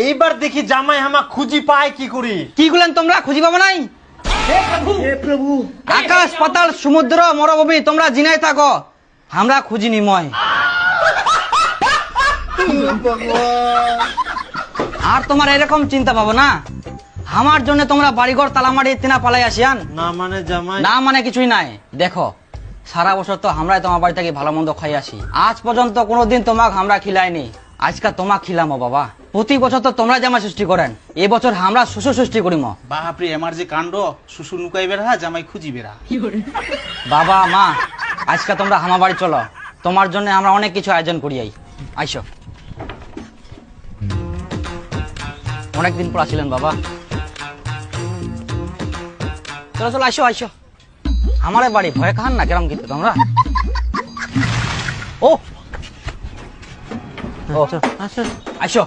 এইবার দেখি জামাই হামা খুঁজি পায় কি করি। কি গুলেন তোমরা খুঁজি পাবো নাই? আকাশ পাতাল সমুদ্র মরুভূমি তোমরা জিনাই থাকো, আমরা খুঁজি নিময়। আর তোমার এরকম চিন্তা পাবো না, আমার জন্য তোমরা বাড়িঘর তালামারি তিনা পালাই আসিয়ান না মানে জামাই, না মানে কিছুই নাই। দেখো সারা বছর তো আমরাই তোমার বাড়ি থেকে ভালো মন্দ খাই আসি, আজ পর্যন্ত কোনোদিন তোমাকে আমরা খিলাইনি, আজকে তোমাকে খিলামো বাবা। প্রতি বছর তো তোমরা জামাই সৃষ্টি করেন, এবছর আমরা শ্বশুর সৃষ্টি করিম। বাপরে আমার যে কাণ্ড, শ্বশুর নুকাই বেড়া জামাই খুঁজি বেড়া। বাবা মা আজকে তোমরা আমার বাড়ি চলো, তোমার জন্য আমরা অনেক কিছু আয়োজন করি। আইসো, অনেকদিন পর আসিলেন বাবা, চলো চলো আইসো আইসো আমার বাড়ি। ভয় খান না কেরম কিন্তু তোমরা। ও আইসো